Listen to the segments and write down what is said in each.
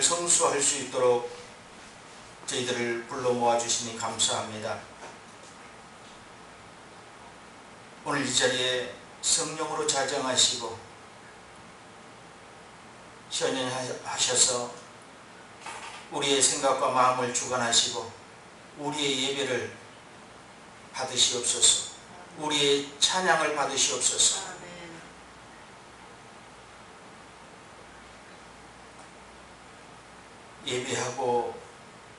하나님을 성수할 수 있도록 저희들을 불러 모아주시니 감사합니다. 오늘 이 자리에 성령으로 자정하시고 현현하셔서 우리의 생각과 마음을 주관하시고 우리의 예배를 받으시옵소서. 우리의 찬양을 받으시옵소서. 예배하고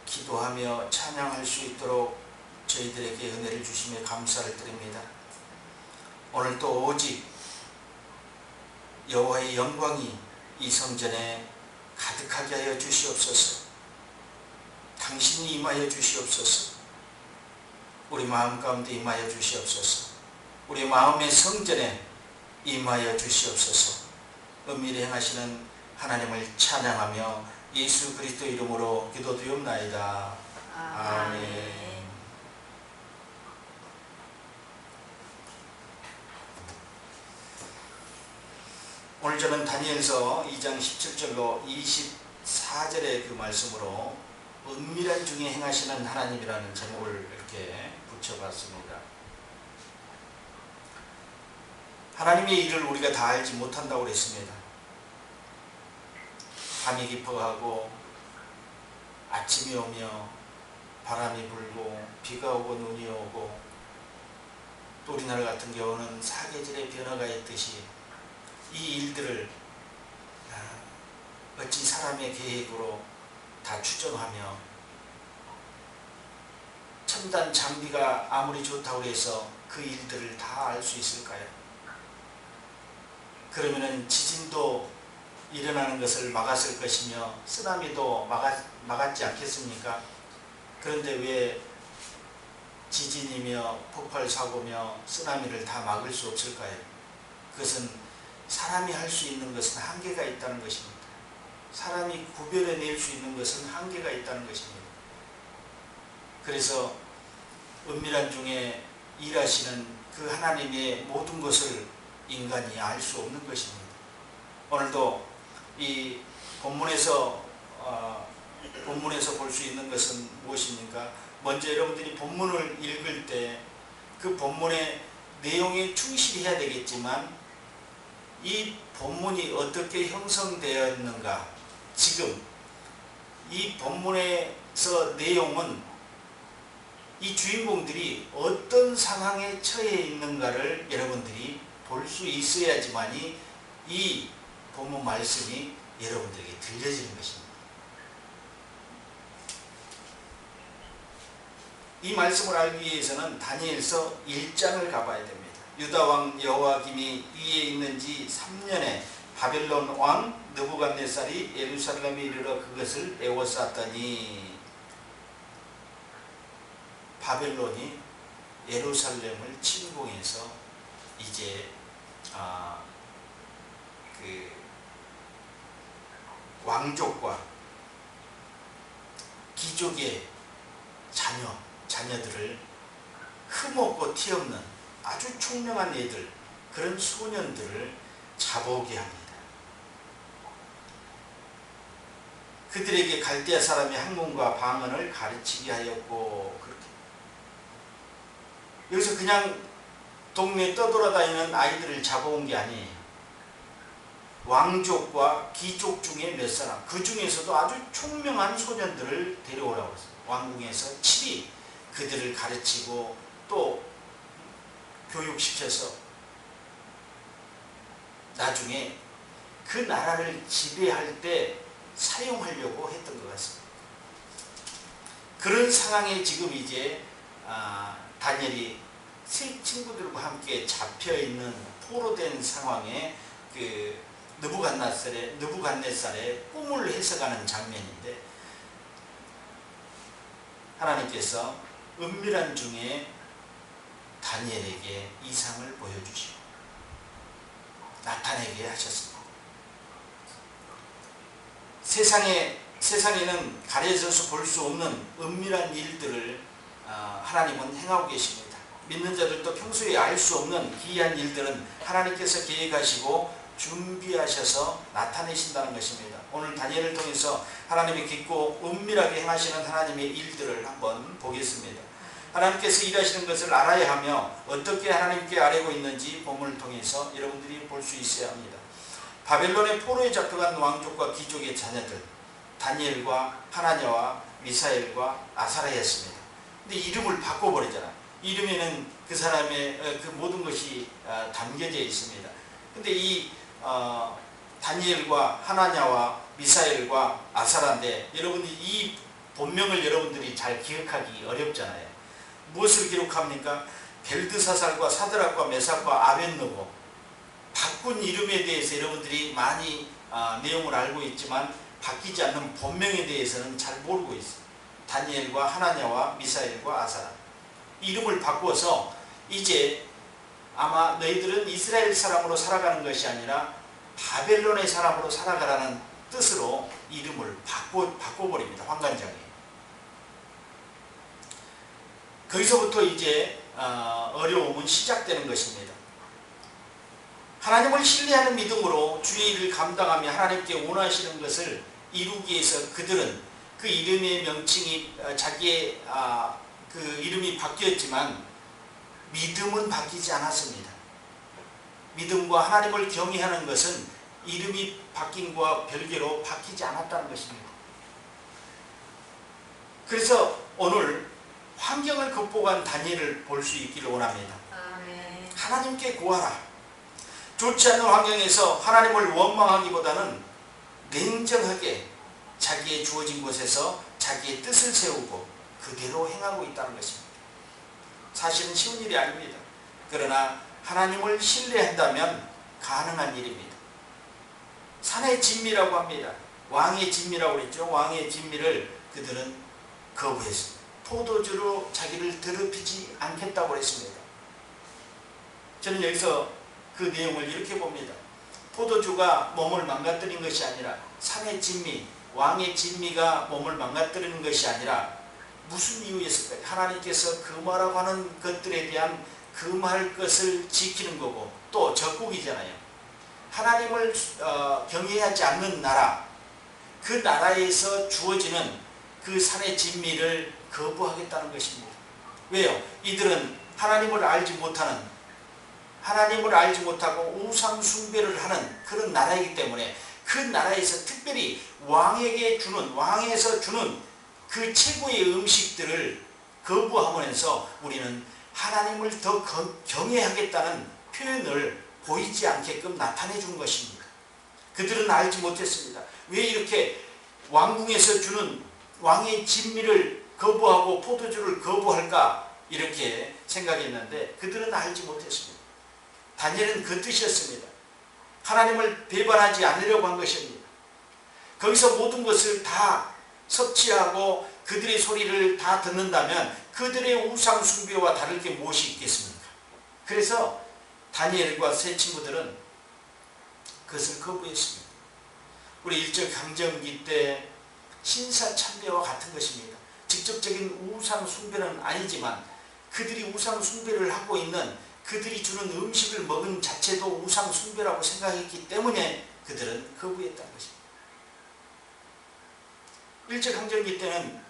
기도하며 찬양할 수 있도록 저희들에게 은혜를 주시며 감사를 드립니다. 오늘도 오직 여호와의 영광이 이 성전에 가득하게 하여 주시옵소서. 당신이 임하여 주시옵소서. 우리 마음 가운데 임하여 주시옵소서. 우리 마음의 성전에 임하여 주시옵소서. 은밀히 행하시는 하나님을 찬양하며 예수 그리스도 이름으로 기도드리옵나이다. 아멘. 오늘 저는 다니엘서 2장 17절로 24절의 그 말씀으로 은밀한 중에 행하시는 하나님이라는 제목을 이렇게 붙여봤습니다. 하나님의 일을 우리가 다 알지 못한다고 그랬습니다. 밤이 깊어가고 아침이 오며 바람이 불고 비가 오고 눈이 오고 또 우리나라 같은 경우는 사계절의 변화가 있듯이 이 일들을 어찌 사람의 계획으로 다 추정하며 첨단 장비가 아무리 좋다고 해서 그 일들을 다 알 수 있을까요? 그러면은 지진도 일어나는 것을 막았을 것이며 쓰나미도 막았지 않겠습니까? 그런데 왜 지진이며 폭발사고며 쓰나미를 다 막을 수 없을까요? 그것은 사람이 할 수 있는 것은 한계가 있다는 것입니다. 사람이 구별해낼 수 있는 것은 한계가 있다는 것입니다. 그래서 은밀한 중에 일하시는 그 하나님의 모든 것을 인간이 알 수 없는 것입니다. 오늘도 이 본문에서 볼 수 있는 것은 무엇입니까? 먼저 여러분들이 본문을 읽을 때 그 본문의 내용에 충실히 해야 되겠지만 이 본문이 어떻게 형성되었는가, 지금 이 본문에서 내용은 이 주인공들이 어떤 상황에 처해 있는가를 여러분들이 볼 수 있어야지만이 이 본문 말씀이 여러분들에게 들려지는 것입니다. 이 말씀을 알기 위해서는 다니엘서 1장을 가봐야 됩니다. 유다왕 여호야김이 위에 있는지 3년에 바벨론 왕 느부갓네살이 예루살렘에 이르러 그것을 에워쌌더니, 바벨론이 예루살렘을 침공해서 이제 그 왕족과 귀족의 자녀들을 흠없고 티없는 아주 총명한 애들, 그런 소년들을 잡아오게 합니다. 그들에게 갈대아 사람의 학문과 방언을 가르치게 하였고, 그렇게 여기서 그냥 동네에 떠돌아다니는 아이들을 잡아온 게 아니에요. 왕족과 귀족 중에 몇 사람, 그 중에서도 아주 총명한 소년들을 데려오라고 했어요. 왕궁에서 7이 그들을 가르치고 또 교육시켜서 나중에 그 나라를 지배할 때 사용하려고 했던 것 같습니다. 그런 상황에 지금 이제 다니엘이 세 친구들과 함께 잡혀있는 포로된 상황에 그 느부갓네살의 꿈을 해석하는 장면인데, 하나님께서 은밀한 중에 다니엘에게 이상을 보여주시고 나타내게 하셨습니다. 세상에는 가려져서 볼 수 없는 은밀한 일들을 하나님은 행하고 계십니다. 믿는 자들도 평소에 알 수 없는 기이한 일들은 하나님께서 계획하시고 준비하셔서 나타내신다는 것입니다. 오늘 다니엘을 통해서 하나님이 깊고 은밀하게 행하시는 하나님의 일들을 한번 보겠습니다. 하나님께서 일하시는 것을 알아야 하며 어떻게 하나님께 아뢰고 있는지 본문을 통해서 여러분들이 볼 수 있어야 합니다. 바벨론의 포로에 잡혀간 왕족과 귀족의 자녀들, 다니엘과 하나냐와 미사엘과 아사랴였습니다. 근데 이름을 바꿔버리잖아. 이름에는 그 사람의 그 모든 것이 담겨져 있습니다. 근데 이 다니엘과 하나냐와 미사엘과 아사랴인데 여러분들이 이 본명을 여러분들이 잘 기억하기 어렵잖아요. 무엇을 기록합니까? 벨드사살과 사드락과 메삭과 아벳느고, 바꾼 이름에 대해서 여러분들이 많이 내용을 알고 있지만 바뀌지 않는 본명에 대해서는 잘 모르고 있어요. 다니엘과 하나냐와 미사엘과 아사랴. 이름을 바꿔서 이제 아마 너희들은 이스라엘 사람으로 살아가는 것이 아니라 바벨론의 사람으로 살아가라는 뜻으로 이름을 바꿔버립니다. 환관장에. 거기서부터 이제 어려움은 시작되는 것입니다. 하나님을 신뢰하는 믿음으로 주의 일을 감당하며 하나님께 원하시는 것을 이루기 위해서 그들은 그 이름의 명칭이 자기의 그 이름이 바뀌었지만 믿음은 바뀌지 않았습니다. 믿음과 하나님을 경외하는 것은 이름이 바뀐 것과 별개로 바뀌지 않았다는 것입니다. 그래서 오늘 환경을 극복한 다니엘을 볼 수 있기를 원합니다. 하나님께 구하라. 좋지 않은 환경에서 하나님을 원망하기보다는 냉정하게 자기의 주어진 곳에서 자기의 뜻을 세우고 그대로 행하고 있다는 것입니다. 사실은 쉬운 일이 아닙니다. 그러나 하나님을 신뢰한다면 가능한 일입니다. 산의 진미라고 합니다. 왕의 진미라고 그랬죠. 왕의 진미를 그들은 거부했습니다. 포도주로 자기를 더럽히지 않겠다고 했습니다. 저는 여기서 그 내용을 이렇게 봅니다. 포도주가 몸을 망가뜨린 것이 아니라 산의 진미, 왕의 진미가 몸을 망가뜨리는 것이 아니라 무슨 이유였을까요? 하나님께서 금하라고 하는 것들에 대한 금할 것을 지키는 거고 또 적국이잖아요. 하나님을 경외하지 않는 나라, 그 나라에서 주어지는 그 산의 진미를 거부하겠다는 것입니다. 왜요? 이들은 하나님을 알지 못하고 우상 숭배를 하는 그런 나라이기 때문에 그 나라에서 특별히 왕에서 주는 그 최고의 음식들을 거부하면서 우리는 하나님을 더 경외하겠다는 표현을 보이지 않게끔 나타내 준 것입니다. 그들은 알지 못했습니다. 왜 이렇게 왕궁에서 주는 왕의 진미를 거부하고 포도주를 거부할까 이렇게 생각했는데 그들은 알지 못했습니다. 다니엘은 그 뜻이었습니다. 하나님을 배반하지 않으려고 한 것입니다. 거기서 모든 것을 다 섭취하고 그들의 소리를 다 듣는다면 그들의 우상 숭배와 다를 게 무엇이 있겠습니까? 그래서 다니엘과 세 친구들은 그것을 거부했습니다. 우리 일제강점기 때 신사참배와 같은 것입니다. 직접적인 우상 숭배는 아니지만 그들이 우상 숭배를 하고 있는 그들이 주는 음식을 먹은 자체도 우상 숭배라고 생각했기 때문에 그들은 거부했다는 것입니다. 일제강점기 때는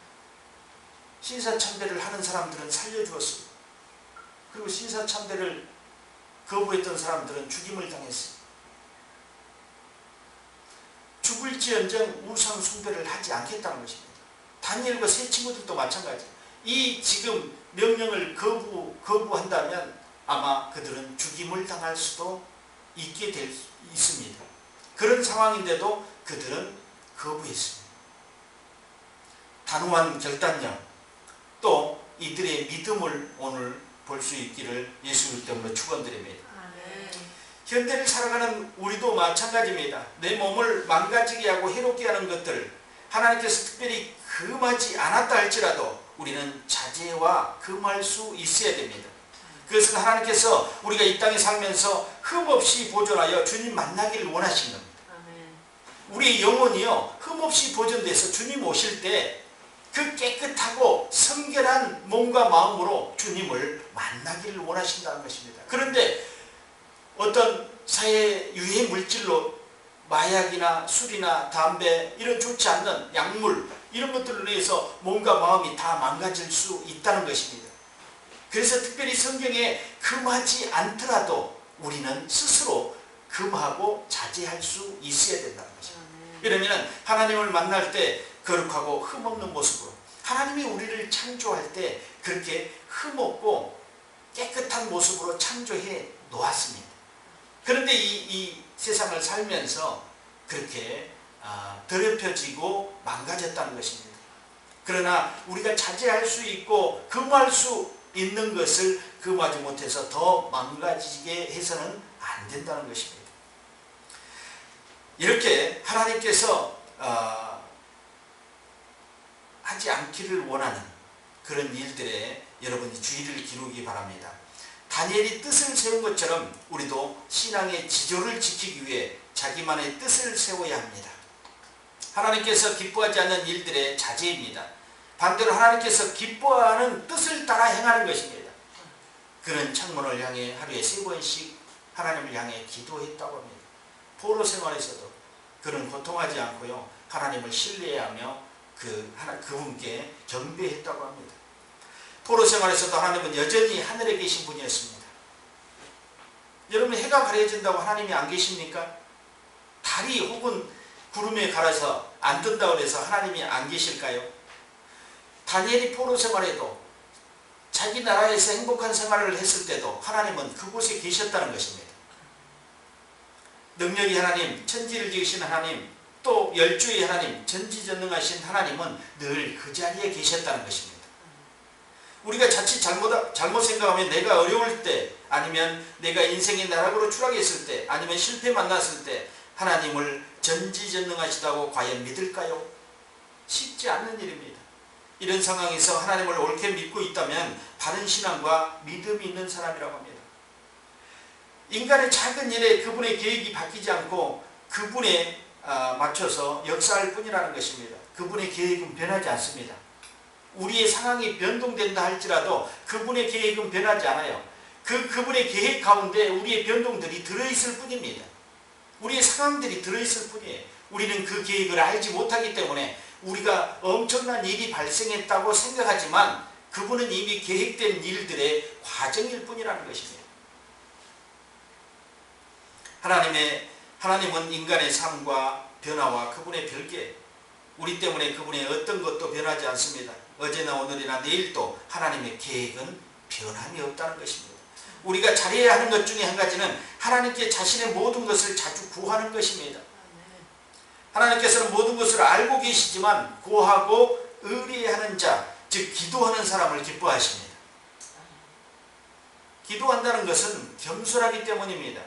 신사참배를 하는 사람들은 살려주었습니다. 그리고 신사참배를 거부했던 사람들은 죽임을 당했습니다. 죽을지언정 우상 숭배를 하지 않겠다는 것입니다. 다니엘과 세 친구들도 마찬가지. 이 지금 명령을 거부한다면 아마 그들은 죽임을 당할 수도 있게 있습니다. 그런 상황인데도 그들은 거부했습니다. 단호한 결단력, 또 이들의 믿음을 오늘 볼 수 있기를 예수 이름으로 축원드립니다. 현대를 살아가는 우리도 마찬가지입니다. 내 몸을 망가지게 하고 해롭게 하는 것들 하나님께서 특별히 금하지 않았다 할지라도 우리는 자제와 금할 수 있어야 됩니다. 그것은 하나님께서 우리가 이 땅에 살면서 흠없이 보존하여 주님 만나기를 원하신 겁니다. 우리의 영혼이요 흠없이 보존돼서 주님 오실 때 그 깨끗하고 성결한 몸과 마음으로 주님을 만나기를 원하신다는 것입니다. 그런데 어떤 사회 유해 물질로 마약이나 술이나 담배 이런 좋지 않는 약물 이런 것들로 인해서 몸과 마음이 다 망가질 수 있다는 것입니다. 그래서 특별히 성경에 금하지 않더라도 우리는 스스로 금하고 자제할 수 있어야 된다는 것입니다. 그러면 하나님을 만날 때 거룩하고 흠없는 모습으로, 하나님이 우리를 창조할 때 그렇게 흠없고 깨끗한 모습으로 창조해 놓았습니다. 그런데 이 세상을 살면서 그렇게 더럽혀지고 망가졌다는 것입니다. 그러나 우리가 자제할 수 있고 금할 수 있는 것을 금하지 못해서 더 망가지게 해서는 안 된다는 것입니다. 이렇게 하나님께서 하지 않기를 원하는 그런 일들에 여러분이 주의를 기울이기 바랍니다. 다니엘이 뜻을 세운 것처럼 우리도 신앙의 지조를 지키기 위해 자기만의 뜻을 세워야 합니다. 하나님께서 기뻐하지 않는 일들의 자제입니다. 반대로 하나님께서 기뻐하는 뜻을 따라 행하는 것입니다. 그는 창문을 향해 하루에 3번씩 하나님을 향해 기도했다고 합니다. 포로 생활에서도 그는 고통하지 않고요, 하나님을 신뢰하며 그분께 경배했다고 합니다. 포로 생활에서도 하나님은 여전히 하늘에 계신 분이었습니다. 여러분, 해가 가려진다고 하나님이 안 계십니까? 달이 혹은 구름에 가려서 안 뜬다고 해서 하나님이 안 계실까요? 다니엘이 포로 생활에도 자기 나라에서 행복한 생활을 했을 때도 하나님은 그곳에 계셨다는 것입니다. 능력이 하나님, 천지를 지으신 하나님, 또 열주의 하나님, 전지전능하신 하나님은 늘 그 자리에 계셨다는 것입니다. 우리가 자칫 잘못 생각하면 내가 어려울 때, 아니면 내가 인생의 나락으로 추락했을 때, 아니면 실패 만났을 때 하나님을 전지전능하시다고 과연 믿을까요? 쉽지 않는 일입니다. 이런 상황에서 하나님을 옳게 믿고 있다면 바른 신앙과 믿음이 있는 사람이라고 합니다. 인간의 작은 일에 그분의 계획이 바뀌지 않고 그분에 맞춰서 역사할 뿐이라는 것입니다. 그분의 계획은 변하지 않습니다. 우리의 상황이 변동된다 할지라도 그분의 계획은 변하지 않아요. 그분의 계획 가운데 우리의 변동들이 들어있을 뿐입니다. 우리의 상황들이 들어있을 뿐이에요. 우리는 그 계획을 알지 못하기 때문에 우리가 엄청난 일이 발생했다고 생각하지만 그분은 이미 계획된 일들의 과정일 뿐이라는 것입니다. 하나님은 인간의 삶과 변화와 그분의 별개, 우리 때문에 그분의 어떤 것도 변하지 않습니다. 어제나 오늘이나 내일도 하나님의 계획은 변함이 없다는 것입니다. 우리가 잘해야 하는 것 중에 한 가지는 하나님께 자신의 모든 것을 자주 구하는 것입니다. 하나님께서는 모든 것을 알고 계시지만 고하고 의리하는 자, 즉 기도하는 사람을 기뻐하십니다. 기도한다는 것은 겸손하기 때문입니다.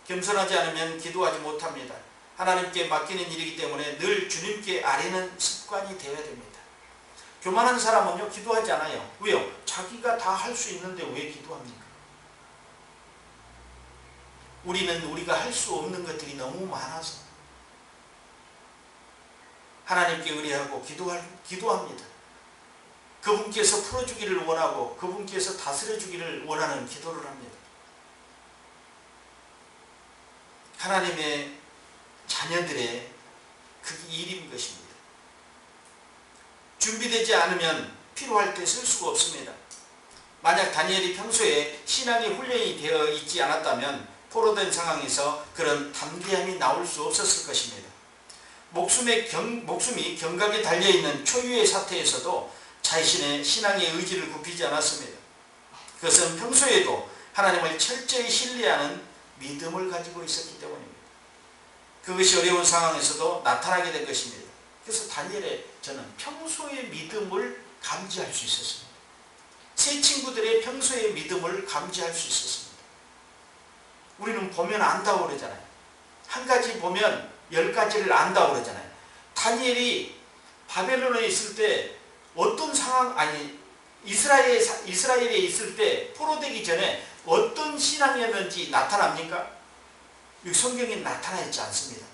겸손하지 않으면 기도하지 못합니다. 하나님께 맡기는 일이기 때문에 늘 주님께 아뢰는 습관이 되어야 됩니다. 교만한 사람은요, 기도하지 않아요. 왜요? 자기가 다 할 수 있는데 왜 기도합니까? 우리는 우리가 할 수 없는 것들이 너무 많아서 하나님께 의뢰하고 기도합니다. 그분께서 풀어주기를 원하고 그분께서 다스려주기를 원하는 기도를 합니다. 하나님의 자녀들의 그 일인 것입니다. 준비되지 않으면 필요할 때 쓸 수가 없습니다. 만약 다니엘이 평소에 신앙의 훈련이 되어 있지 않았다면 포로된 상황에서 그런 담대함이 나올 수 없었을 것입니다. 목숨이 경각에 달려있는 초유의 사태에서도 자신의 신앙의 의지를 굽히지 않았습니다. 그것은 평소에도 하나님을 철저히 신뢰하는 믿음을 가지고 있었기 때문입니다. 그것이 어려운 상황에서도 나타나게 된 것입니다. 그래서 다니엘의 저는 평소의 믿음을 감지할 수 있었습니다. 새 친구들의 평소의 믿음을 감지할 수 있었습니다. 우리는 보면 안다고 그러잖아요. 한 가지 보면 10가지를 안다고 그러잖아요. 다니엘이 바벨론에 있을 때 어떤 상황, 이스라엘에 있을 때 포로되기 전에 어떤 신앙이었는지 나타납니까? 성경에 나타나 있지 않습니다.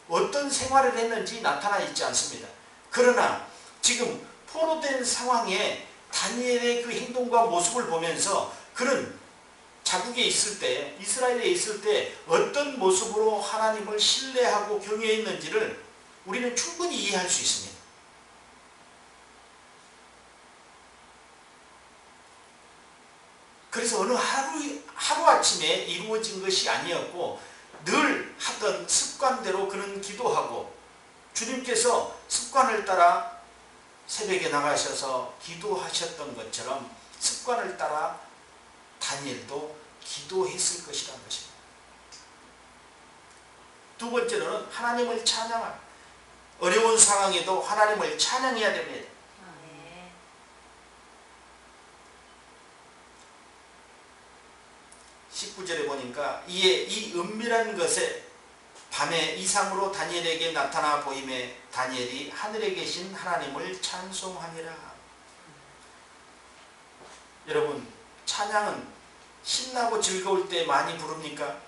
어떤 생활을 했는지 나타나 있지 않습니다. 그러나 지금 포로된 상황에 다니엘의 그 행동과 모습을 보면서 그는 자국에 있을 때, 이스라엘에 있을 때 어떤 모습으로 하나님을 신뢰하고 경외했는지를 우리는 충분히 이해할 수 있습니다. 그래서 어느 하루아침에 이루어진 것이 아니었고 늘 하던 습관대로 그는 기도하고, 주님께서 습관을 따라 새벽에 나가셔서 기도하셨던 것처럼 습관을 따라 다니엘도 기도했을 것이라는 것입니다. 두 번째로는 하나님을 찬양할, 어려운 상황에도 하나님을 찬양해야 됩니다. 19절에 보니까 이에 이 은밀한 것에 밤의 이상으로 다니엘에게 나타나 보임에 다니엘이 하늘에 계신 하나님을 찬송하니라. 여러분, 찬양은 신나고 즐거울 때 많이 부릅니까?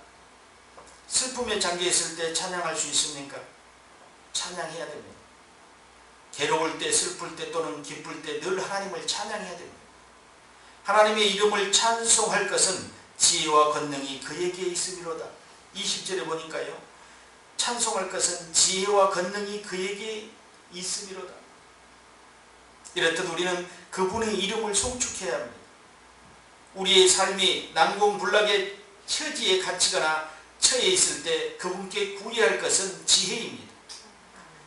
슬픔에 잠겨있을 때 찬양할 수 있습니까? 찬양해야 됩니다. 괴로울 때, 슬플 때 또는 기쁠 때 늘 하나님을 찬양해야 됩니다. 하나님의 이름을 찬송할 것은 지혜와 권능이 그에게 있음이로다. 20절에 보니까요, 찬송할 것은 지혜와 권능이 그에게 있음이로다. 이렇듯 우리는 그분의 이름을 송축해야 합니다. 우리의 삶이 난공불락의 처지에 갇히거나 처해 있을 때 그분께 구해야 할 것은 지혜입니다.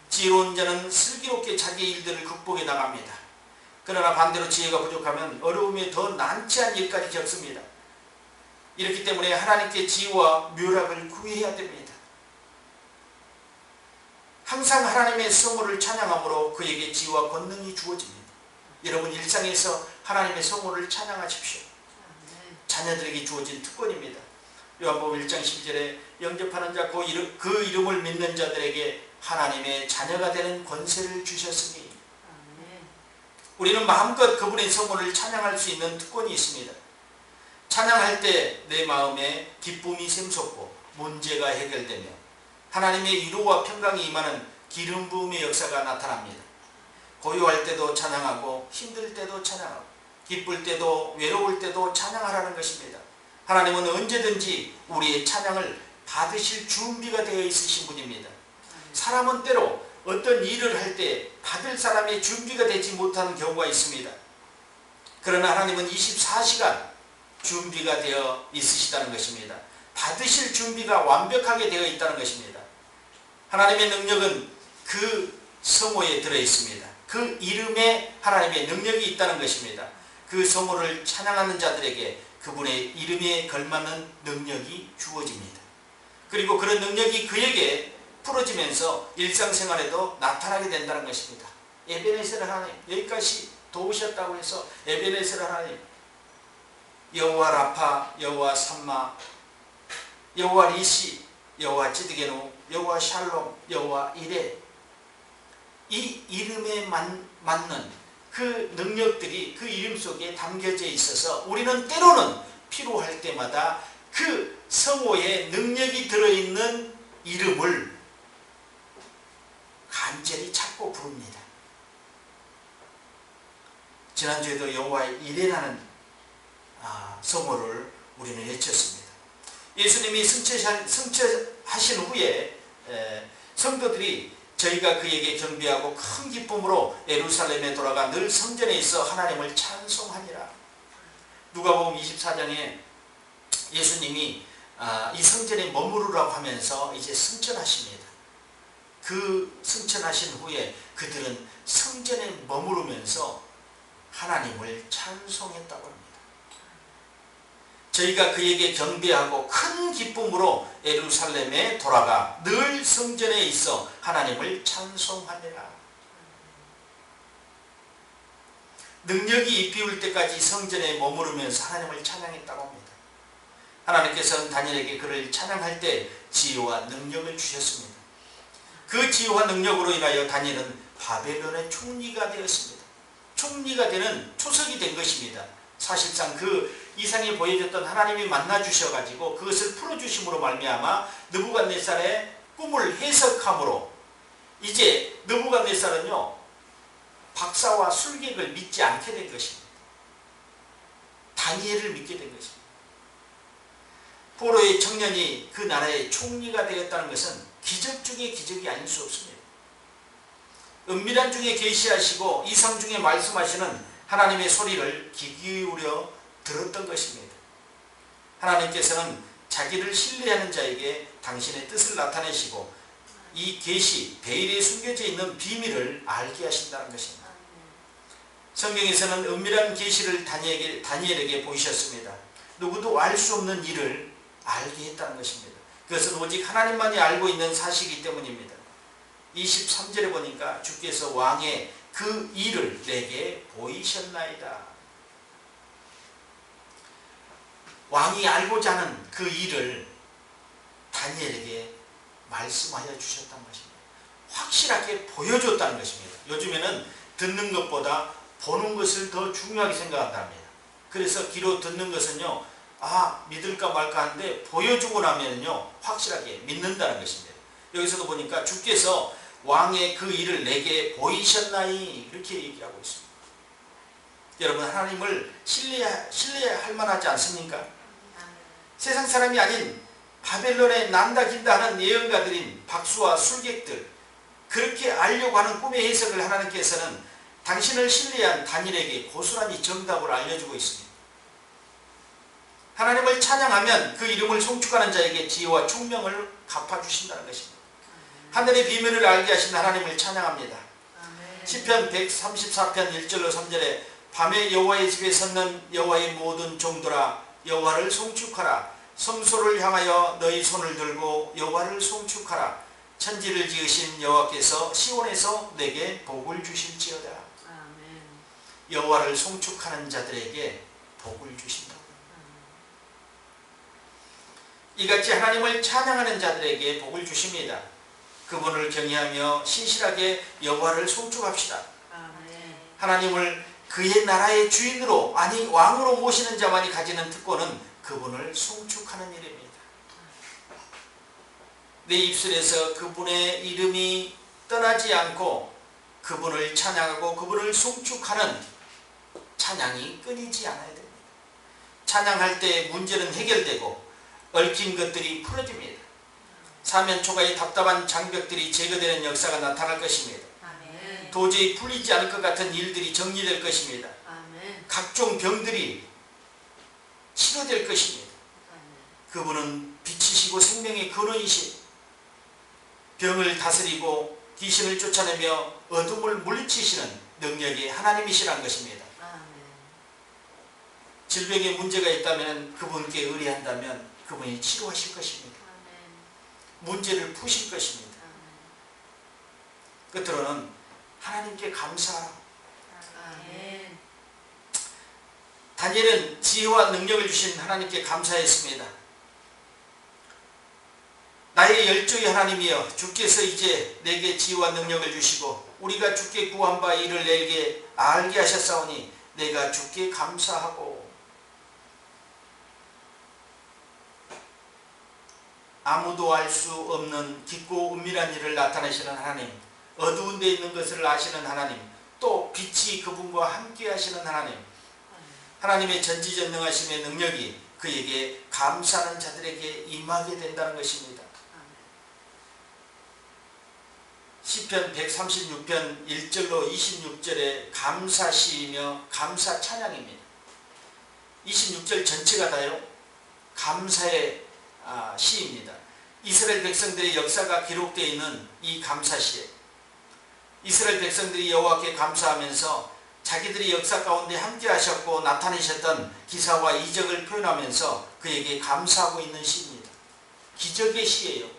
지혜로운 자는 슬기롭게 자기의 일들을 극복해 나갑니다. 그러나 반대로 지혜가 부족하면 어려움에 더 난처한 일까지 겪습니다. 이렇기 때문에 하나님께 지혜와 묘락을 구해야 됩니다. 항상 하나님의 성호를 찬양함으로 그에게 지혜와 권능이 주어집니다. 여러분, 일상에서 하나님의 성호를 찬양하십시오. 자녀들에게 주어진 특권입니다. 요한복음 1장 12절에 영접하는 자 그 이름을 믿는 자들에게 하나님의 자녀가 되는 권세를 주셨으니, 우리는 마음껏 그분의 성호를 찬양할 수 있는 특권이 있습니다. 찬양할 때 내 마음에 기쁨이 샘솟고 문제가 해결되며 하나님의 위로와 평강이 임하는 기름 부음의 역사가 나타납니다. 고요할 때도 찬양하고 힘들 때도 찬양하고 기쁠 때도 외로울 때도 찬양하라는 것입니다. 하나님은 언제든지 우리의 찬양을 받으실 준비가 되어 있으신 분입니다. 사람은 때로 어떤 일을 할 때 받을 사람의 준비가 되지 못하는 경우가 있습니다. 그러나 하나님은 24시간 준비가 되어 있으시다는 것입니다. 받으실 준비가 완벽하게 되어 있다는 것입니다. 하나님의 능력은 그 성호에 들어있습니다. 그 이름에 하나님의 능력이 있다는 것입니다. 그 성호를 찬양하는 자들에게 그분의 이름에 걸맞는 능력이 주어집니다. 그리고 그런 능력이 그에게 풀어지면서 일상생활에도 나타나게 된다는 것입니다. 에베네셀 하나님, 여기까지 도우셨다고 해서 에베네셀 하나님, 여호와 라파, 여호와 삼마, 여호와 리시, 여호와 찌드게노, 여호와 샬롬, 여호와 이레, 이 이름에 맞는 그 능력들이 그 이름 속에 담겨져 있어서 우리는 때로는 필요할 때마다 그 성호에 능력이 들어있는 이름을 간절히 찾고 부릅니다. 지난주에도 여호와의 이레라는 성호를 우리는 외쳤습니다. 예수님이 승천하신 후에 성도들이 저희가 그에게 경배하고 큰 기쁨으로 예루살렘에 돌아가 늘 성전에 있어 하나님을 찬송하니라. 누가복음 24장에 예수님이 이 성전에 머무르라고 하면서 이제 승천하십니다. 그 승천하신 후에 그들은 성전에 머무르면서 하나님을 찬송했다고 합니다. 저희가 그에게 경배하고 큰 기쁨으로 예루살렘에 돌아가 늘 성전에 있어 하나님을 찬송하니라. 능력이 입히울 때까지 성전에 머무르면서 하나님을 찬양했다고 합니다. 하나님께서는 다니엘에게 그를 찬양할 때 지혜와 능력을 주셨습니다. 그 지혜와 능력으로 인하여 다니엘은 바벨론의 총리가 되었습니다. 총리가 되는 초석이 된 것입니다. 사실상 그 이상에 보여줬던 하나님이 만나주셔가지고 그것을 풀어주심으로 말미암아 느부갓네살의 꿈을 해석함으로 이제 느부갓네살은요 박사와 술객을 믿지 않게 된 것입니다. 다니엘을 믿게 된 것입니다. 포로의 청년이 그 나라의 총리가 되었다는 것은 기적 중에 기적이 아닐 수 없습니다. 은밀한 중에 계시하시고 이상 중에 말씀하시는 하나님의 소리를 귀 기울여 들었던 것입니다. 하나님께서는 자기를 신뢰하는 자에게 당신의 뜻을 나타내시고 이 계시, 베일에 숨겨져 있는 비밀을 알게 하신다는 것입니다. 성경에서는 은밀한 계시를 다니엘에게 보이셨습니다. 누구도 알 수 없는 일을 알게 했다는 것입니다. 그것은 오직 하나님만이 알고 있는 사실이기 때문입니다. 23절에 보니까 주께서 왕의 그 일을 내게 보이셨나이다. 왕이 알고자 하는 그 일을 다니엘에게 말씀하여 주셨다는 것입니다. 확실하게 보여줬다는 것입니다. 요즘에는 듣는 것보다 보는 것을 더 중요하게 생각한답니다. 그래서 귀로 듣는 것은요, 믿을까 말까 하는데 보여주고 나면요 확실하게 믿는다는 것입니다. 여기서도 보니까 주께서 왕의 그 일을 내게 보이셨나이 이렇게 얘기하고 있습니다. 여러분, 하나님을 신뢰할 만하지 않습니까? 세상 사람이 아닌 바벨론에 난다 긴다 하는 예언가들인 박수와 술객들, 그렇게 알려고 하는 꿈의 해석을 하나님께서는 당신을 신뢰한 다니엘에게 고스란히 정답을 알려주고 있습니다. 하나님을 찬양하면 그 이름을 송축하는 자에게 지혜와 총명을 갚아주신다는 것입니다. 하늘의 비밀을 알게 하신 하나님을 찬양합니다. 시편 134편 1절로 3절에 밤에 여호와의 집에 섰는 여호와의 모든 종들아 여호와를 송축하라. 성소를 향하여 너희 손을 들고 여호와를 송축하라. 천지를 지으신 여호와께서 시온에서 내게 복을 주실지어다. 여호와를 송축하는 자들에게 복을 주신다. 이같이 하나님을 찬양하는 자들에게 복을 주십니다. 그분을 경외하며 신실하게 여호와를 송축합시다. 하나님을 그의 나라의 주인으로, 아니 왕으로 모시는 자만이 가지는 특권은 그분을 송축하는 일입니다. 내 입술에서 그분의 이름이 떠나지 않고 그분을 찬양하고 그분을 송축하는 찬양이 끊이지 않아야 됩니다. 찬양할 때 문제는 해결되고 얽힌 것들이 풀어집니다. 사면초가의 답답한 장벽들이 제거되는 역사가 나타날 것입니다. 아멘. 도저히 풀리지 않을 것 같은 일들이 정리될 것입니다. 아멘. 각종 병들이 치료될 것입니다. 아멘. 그분은 빛이시고 생명의 근원이신, 병을 다스리고 귀신을 쫓아내며 어둠을 물리치시는 능력의 하나님이시라는 것입니다. 아멘. 질병에 문제가 있다면 그분께 의뢰한다면 그분이 치료하실 것입니다. 문제를 푸실 것입니다. 끝으로는 하나님께 감사하라. 다니엘은 지혜와 능력을 주신 하나님께 감사했습니다. 나의 열조의 하나님이여, 주께서 이제 내게 지혜와 능력을 주시고 우리가 주께 구한 바 이를 내게 알게 하셨사오니 내가 주께 감사하고, 아무도 알 수 없는 깊고 은밀한 일을 나타내시는 하나님, 어두운 데 있는 것을 아시는 하나님, 또 빛이 그분과 함께 하시는 하나님, 하나님의 전지전능하심의 능력이 그에게 감사하는 자들에게 임하게 된다는 것입니다. 시편 136편 1절로 26절에 감사시이며 감사 찬양입니다. 26절 전체가 다요 감사의 시입니다. 이스라엘 백성들의 역사가 기록되어 있는 이 감사시에 이스라엘 백성들이 여호와께 감사하면서 자기들이 역사 가운데 함께 하셨고 나타내셨던 기사와 이적을 표현하면서 그에게 감사하고 있는 시입니다. 기적의 시예요.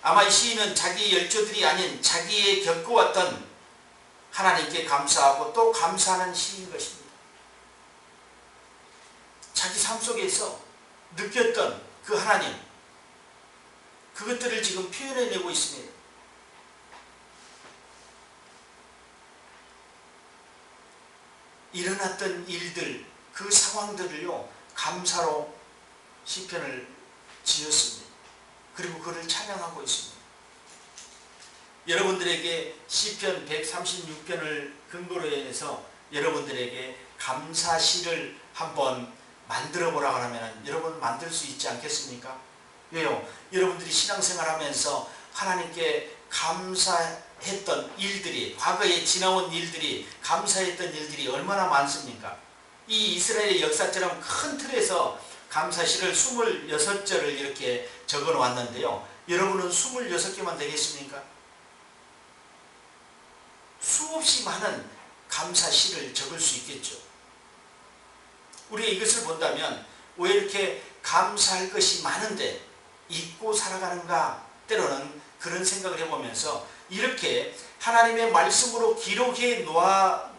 아마 이 시인은 자기 열조들이 아닌 자기의 겪어왔던 하나님께 감사하고 또 감사하는 시인 것입니다. 자기 삶 속에서 느꼈던 그 하나님, 그것들을 지금 표현해내고 있습니다. 일어났던 일들, 그 상황들을요 감사로 시편을 지었습니다. 그리고 그를 찬양하고 있습니다. 여러분들에게 시편 136편을 근거로 해서 여러분들에게 감사시를 한번 만들어 보라고 하면 여러분 만들 수 있지 않겠습니까? 왜요? 여러분들이 신앙생활 하면서 하나님께 감사했던 일들이, 과거에 지나온 일들이, 감사했던 일들이 얼마나 많습니까? 이 이스라엘의 역사처럼 큰 틀에서 감사시를 26절을 이렇게 적어 놓았는데요. 여러분은 26개만 되겠습니까? 수없이 많은 감사시를 적을 수 있겠죠. 우리가 이것을 본다면 왜 이렇게 감사할 것이 많은데 잊고 살아가는가, 때로는 그런 생각을 해보면서 이렇게 하나님의 말씀으로 기록해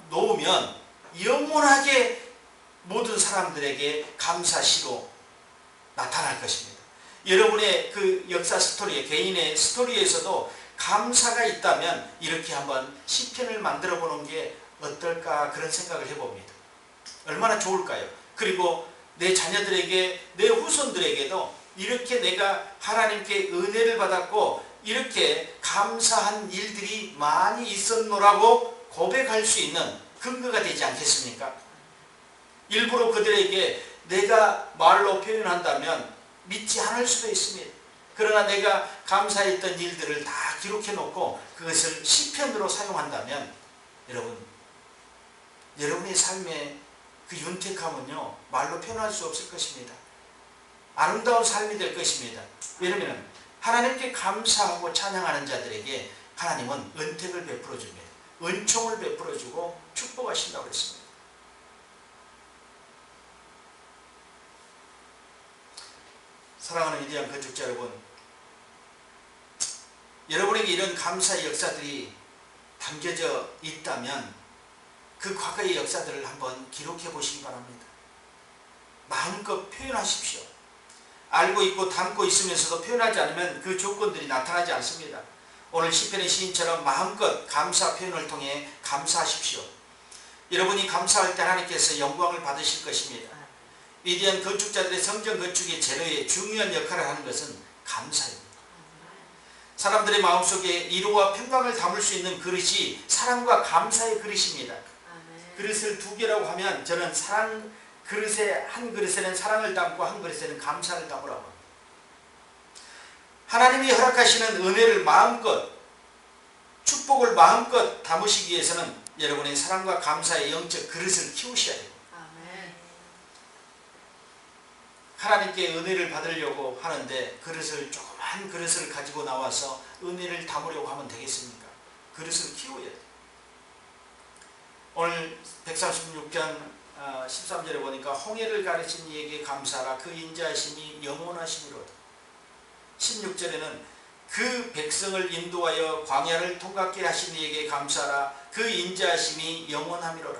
놓으면 영원하게 모든 사람들에게 감사시로 나타날 것입니다. 여러분의 그 역사 스토리에, 개인의 스토리에서도 감사가 있다면 이렇게 한번 시편을 만들어 보는 게 어떨까, 그런 생각을 해봅니다. 얼마나 좋을까요? 그리고 내 자녀들에게, 내 후손들에게도 이렇게 내가 하나님께 은혜를 받았고 이렇게 감사한 일들이 많이 있었노라고 고백할 수 있는 근거가 되지 않겠습니까? 일부러 그들에게 내가 말로 표현한다면 믿지 않을 수도 있습니다. 그러나 내가 감사했던 일들을 다 기록해 놓고 그것을 시편으로 사용한다면 여러분의 삶의 그 윤택함은요, 말로 표현할 수 없을 것입니다. 아름다운 삶이 될 것입니다. 왜냐하면 하나님께 감사하고 찬양하는 자들에게 하나님은 은택을 베풀어 줍니다. 은총을 베풀어 주고 축복하신다고 했습니다. 사랑하는 위대한 건축자 여러분, 여러분에게 이런 감사의 역사들이 담겨져 있다면 그 과거의 역사들을 한번 기록해 보시기 바랍니다. 마음껏 표현하십시오. 알고 있고 담고 있으면서도 표현하지 않으면 그 조건들이 나타나지 않습니다. 오늘 시편의 시인처럼 마음껏 감사 표현을 통해 감사하십시오. 여러분이 감사할 때 하나님께서 영광을 받으실 것입니다. 위대한 건축자들의 성전 건축의 재료에 중요한 역할을 하는 것은 감사입니다. 사람들의 마음속에 이로와 평강을 담을 수 있는 그릇이 사랑과 감사의 그릇입니다. 그릇을 두 개라고 하면 저는 한 그릇에는 사랑을 담고 한 그릇에는 감사를 담으라고 합니다. 하나님이 허락하시는 은혜를 마음껏, 축복을 마음껏 담으시기 위해서는 여러분의 사랑과 감사의 영적 그릇을 키우셔야 됩니다. 하나님께 은혜를 받으려고 하는데 조그만 그릇을 가지고 나와서 은혜를 담으려고 하면 되겠습니까? 그릇을 키워야 돼요. 오늘 136편 13절에 보니까 홍해를 가르친 이에게 감사하라, 그 인자하심이 영원하심이로다. 16절에는 그 백성을 인도하여 광야를 통과케 하신 이에게 감사하라, 그 인자하심이 영원함이로라.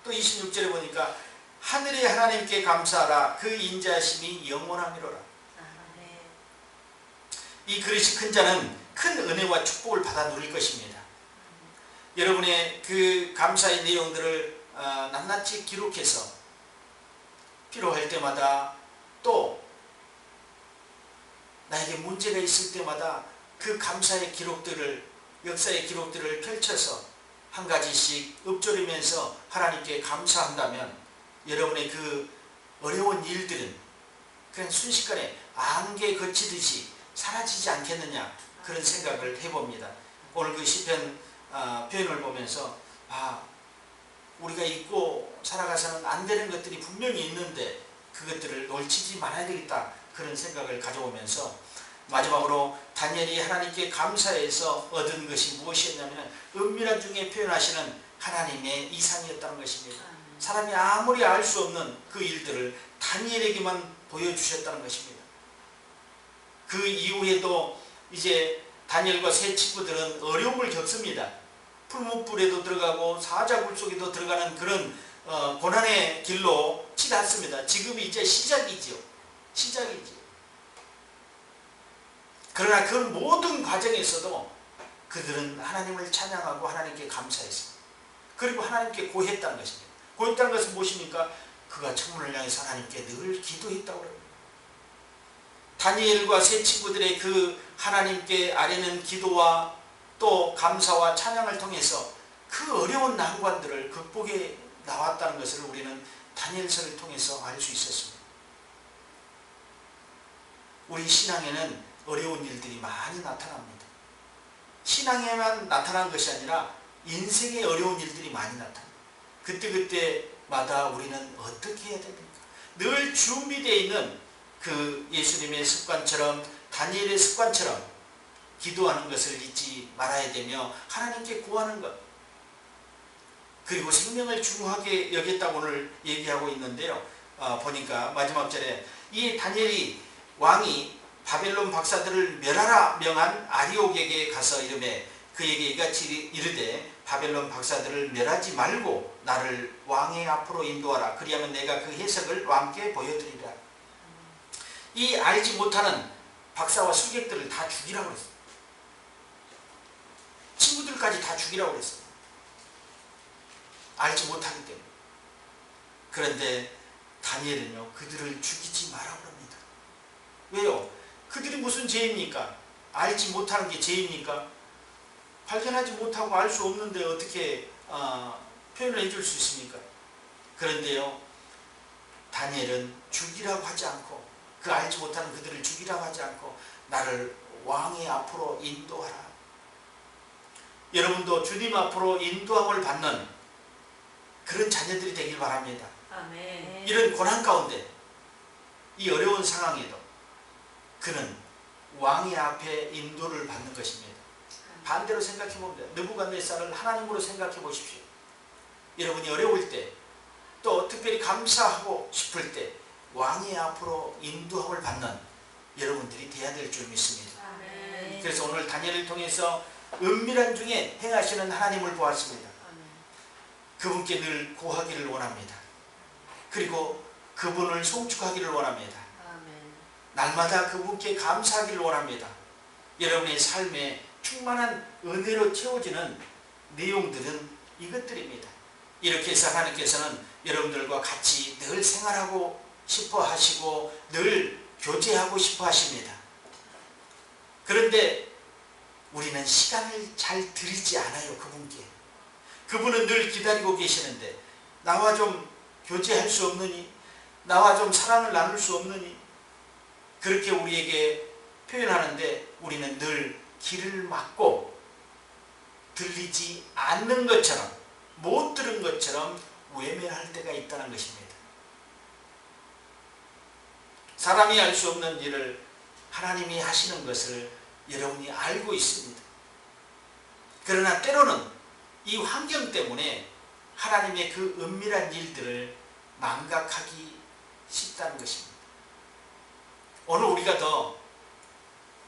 또 26절에 보니까 하늘의 하나님께 감사하라, 그 인자하심이 영원함이로라. 이 그릇이 큰 자는 큰 은혜와 축복을 받아 누릴 것입니다. 여러분의 그 감사의 내용들을 낱낱이 기록해서 필요할 때마다, 또 나에게 문제가 있을 때마다 그 감사의 기록들을, 역사의 기록들을 펼쳐서 한 가지씩 읊조리면서 하나님께 감사한다면 여러분의 그 어려운 일들은 그냥 순식간에 안개 거치듯이 사라지지 않겠느냐, 그런 생각을 해봅니다. 오늘 그 시편 표현을 보면서 우리가 잊고 살아가서는 안 되는 것들이 분명히 있는데 그것들을 놓치지 말아야 되겠다, 그런 생각을 가져오면서 마지막으로 다니엘이 하나님께 감사해서 얻은 것이 무엇이었냐면 은밀한 중에 표현하시는 하나님의 이상이었다는 것입니다. 사람이 아무리 알 수 없는 그 일들을 다니엘에게만 보여주셨다는 것입니다. 그 이후에도 이제 다니엘과 세 친구들은 어려움을 겪습니다. 풀무불에도 들어가고 사자굴 속에도 들어가는 그런 고난의 길로 치닫습니다. 지금이 이제 시작이지요. 그러나 그 모든 과정에서도 그들은 하나님을 찬양하고 하나님께 감사했습니다. 그리고 하나님께 고했다는 것입니다. 고했다는 것은 무엇입니까? 그가 창문을 향해서 하나님께 늘 기도했다고 합니다. 다니엘과 세 친구들의 그 하나님께 아뢰는 기도와 또 감사와 찬양을 통해서 그 어려운 난관들을 극복해 나왔다는 것을 우리는 다니엘서를 통해서 알 수 있었습니다. 우리 신앙에는 어려운 일들이 많이 나타납니다. 신앙에만 나타난 것이 아니라 인생의 어려운 일들이 많이 나타납니다. 그때마다 우리는 어떻게 해야 됩니까? 늘 준비되어 있는 그 예수님의 습관처럼, 다니엘의 습관처럼 기도하는 것을 잊지 말아야 되며 하나님께 구하는 것, 그리고 생명을 중요하게 여겼다고 오늘 얘기하고 있는데요. 보니까 마지막 절에 이 다니엘이 왕이 바벨론 박사들을 멸하라 명한 아리옥에게 가서 이르매 그에게 이같이 이르되 바벨론 박사들을 멸하지 말고 나를 왕의 앞으로 인도하라. 그리하면 내가 그 해석을 왕께 보여드리라. 이 알지 못하는 박사와 수객들을 다 죽이라고 그랬어요. 친구들까지 다 죽이라고 그랬어요. 알지 못하기 때문에. 그런데 다니엘은요, 그들을 죽이지 마라고 합니다. 왜요? 그들이 무슨 죄입니까? 알지 못하는 게 죄입니까? 발견하지 못하고 알 수 없는데 어떻게 표현을 해줄 수 있습니까? 그런데요, 다니엘은 죽이라고 하지 않고, 그 알지 못하는 그들을 죽이라고 하지 않고 나를 왕의 앞으로 인도하라. 여러분도 주님 앞으로 인도함을 받는 그런 자녀들이 되길 바랍니다. 아멘. 이런 고난 가운데, 이 어려운 상황에도 그는 왕의 앞에 인도를 받는 것입니다. 반대로 생각해 봅니다. 느부갓네살을 하나님으로 생각해 보십시오. 여러분이 어려울 때, 또 특별히 감사하고 싶을 때 왕의 앞으로 인도함을 받는 여러분들이 되어야 될 줄 믿습니다. 아멘. 그래서 오늘 다니엘을 통해서 은밀한 중에 행하시는 하나님을 보았습니다. 그분께 늘 구하기를 원합니다. 그리고 그분을 송축하기를 원합니다. 날마다 그분께 감사하기를 원합니다. 여러분의 삶에 충만한 은혜로 채워지는 내용들은 이것들입니다. 이렇게 해서 하나님께서는 여러분들과 같이 늘 생활하고 싶어 하시고 늘 교제하고 싶어 하십니다. 그런데 우리는 시간을 잘 들이지 않아요. 그분께. 그분은 늘 기다리고 계시는데 나와 좀 교제할 수 없느니, 나와 좀 사랑을 나눌 수 없느니, 그렇게 우리에게 표현하는데 우리는 늘 길을 막고 들리지 않는 것처럼, 못 들은 것처럼 외면할 때가 있다는 것입니다. 사람이 알 수 없는 일을 하나님이 하시는 것을 여러분이 알고 있습니다. 그러나 때로는 이 환경 때문에 하나님의 그 은밀한 일들을 망각하기 쉽다는 것입니다. 오늘 우리가 더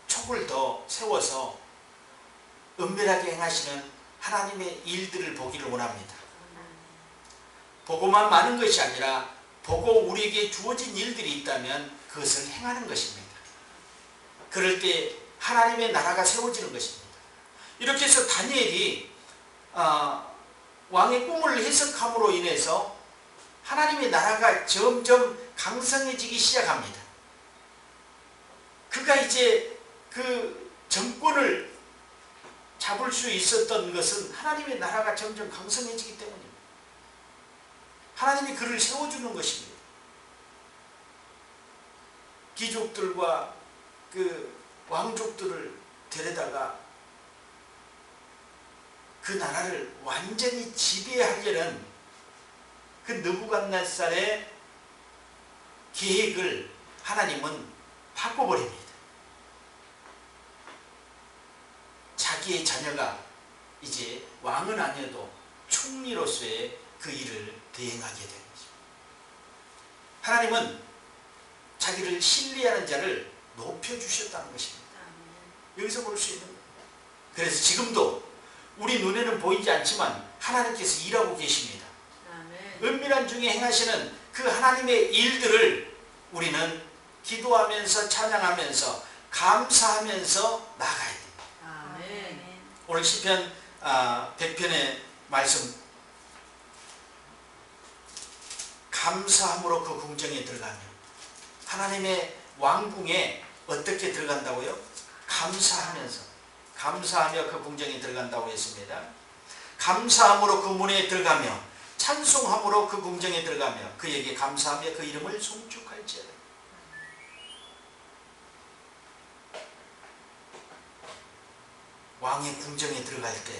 촉을 더 세워서 은밀하게 행하시는 하나님의 일들을 보기를 원합니다. 보고만 마는 것이 아니라 보고 우리에게 주어진 일들이 있다면 그것을 행하는 것입니다. 그럴 때 하나님의 나라가 세워지는 것입니다. 이렇게 해서 다니엘이 왕의 꿈을 해석함으로 인해서 하나님의 나라가 점점 강성해지기 시작합니다. 그가 이제 그 정권을 잡을 수 있었던 것은 하나님의 나라가 점점 강성해지기 때문입니다. 하나님이 그를 세워주는 것입니다. 귀족들과 그 왕족들을 데려다가 그 나라를 완전히 지배하려는 그 느부갓네살의 계획을 하나님은 바꿔버립니다. 자기의 자녀가 이제 왕은 아니어도 총리로서의 그 일을 대행하게 되는 거죠. 하나님은 자기를 신뢰하는 자를 높여주셨다는 것입니다. 여기서 볼 수 있는 거예요. 그래서 지금도 우리 눈에는 보이지 않지만 하나님께서 일하고 계십니다. 은밀한 중에 행하시는 그 하나님의 일들을 우리는 기도하면서 찬양하면서 감사하면서 나가야 됩니다. 오늘 시편 100편의 말씀, 감사함으로 그 궁정에 들어가며, 하나님의 왕궁에 어떻게 들어간다고요? 감사하면서, 감사하며 그 궁정에 들어간다고 했습니다. 감사함으로 그 문에 들어가며 찬송함으로 그 궁정에 들어가며 그에게 감사하며 그 이름을 송축할지어다. 왕의 궁정에 들어갈 때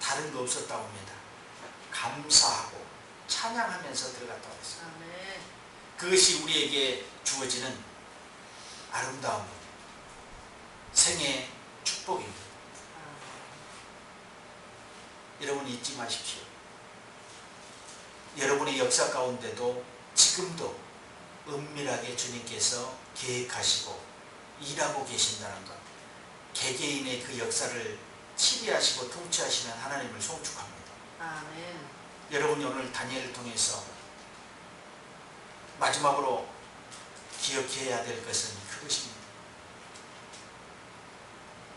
다른 거 없었다고 합니다. 감사하고 찬양하면서 들어갔다고 했어요. 그것이 우리에게 주어지는 아름다운 생애 축복입니다. 여러분 잊지 마십시오. 여러분의 역사 가운데도 지금도 은밀하게 주님께서 계획하시고 일하고 계신다는 것, 개개인의 그 역사를 치리하시고 통치하시는 하나님을 송축합니다. 아멘. 여러분이 오늘 다니엘을 통해서 마지막으로 기억해야 될 것은 그것입니다.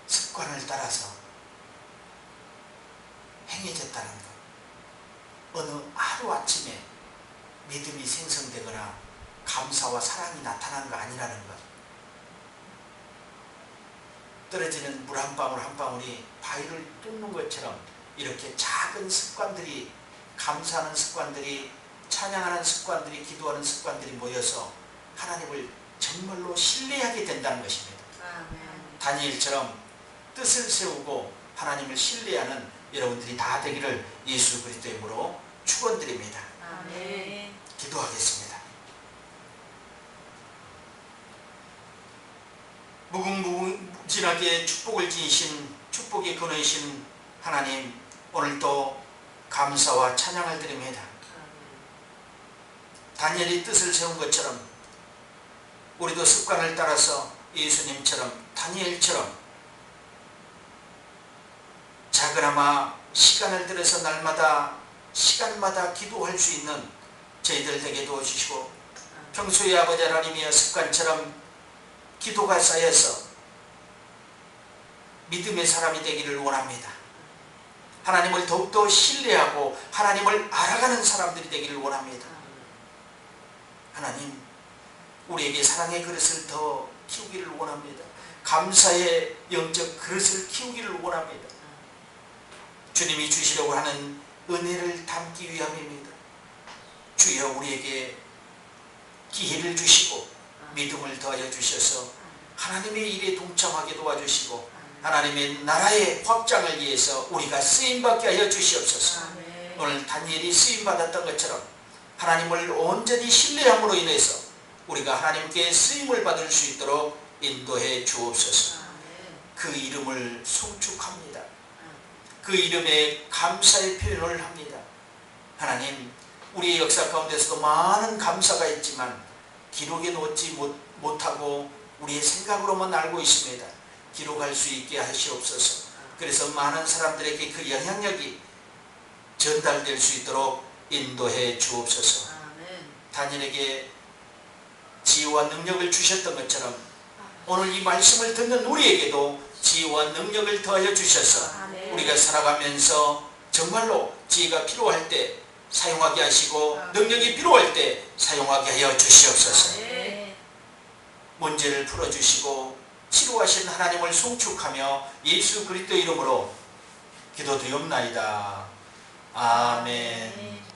습관을 따라서 행해졌다는 것. 어느 하루아침에 믿음이 생성되거나 감사와 사랑이 나타나는 거 아니라는 것. 떨어지는 물 한 방울 한 방울이 바위를 뚫는 것처럼 이렇게 작은 습관들이, 감사하는 습관들이, 찬양하는 습관들이, 기도하는 습관들이 모여서 하나님을 정말로 신뢰하게 된다는 것입니다. 아멘. 다니엘처럼 뜻을 세우고 하나님을 신뢰하는 여러분들이 다 되기를 예수 그리스도의 이름으로 축원드립니다. 아멘. 기도하겠습니다. 무궁무진하게 축복을 지으신, 축복의 근원이신 하나님, 오늘도 감사와 찬양을 드립니다. 다니엘이 뜻을 세운 것처럼 우리도 습관을 따라서 예수님처럼, 다니엘처럼 작으나마 시간을 들여서 날마다 시간마다 기도할 수 있는 저희들 되게 도와주시고, 평소에 아버지 하나님이여 습관처럼 기도가 쌓여서 믿음의 사람이 되기를 원합니다. 하나님을 더욱더 신뢰하고 하나님을 알아가는 사람들이 되기를 원합니다. 하나님, 우리에게 사랑의 그릇을 더 키우기를 원합니다. 감사의 영적 그릇을 키우기를 원합니다. 주님이 주시려고 하는 은혜를 담기 위함입니다. 주여 우리에게 기회를 주시고 믿음을 더하여 주셔서 하나님의 일에 동참하게 도와주시고 하나님의 나라의 확장을 위해서 우리가 쓰임받게 하여 주시옵소서. 아멘. 오늘 다니엘이 쓰임받았던 것처럼 하나님을 온전히 신뢰함으로 인해서 우리가 하나님께 쓰임을 받을 수 있도록 인도해 주옵소서. 아멘. 그 이름을 송축합니다. 그 이름에 감사의 표현을 합니다. 하나님, 우리의 역사 가운데서도 많은 감사가 있지만 기록에 놓지 못하고 우리의 생각으로만 알고 있습니다. 기록할 수 있게 하시옵소서. 그래서 많은 사람들에게 그 영향력이 전달될 수 있도록 인도해 주옵소서. 아멘. 다니엘에게 지혜와 능력을 주셨던 것처럼 오늘 이 말씀을 듣는 우리에게도 지혜와 능력을 더하여 주셔서 아멘. 우리가 살아가면서 정말로 지혜가 필요할 때 사용하게 하시고 능력이 필요할 때 사용하게 하여 주시옵소서. 아멘. 문제를 풀어주시고 치료하신 하나님을 송축하며 예수 그리스도 이름으로 기도드리옵나이다. 아멘.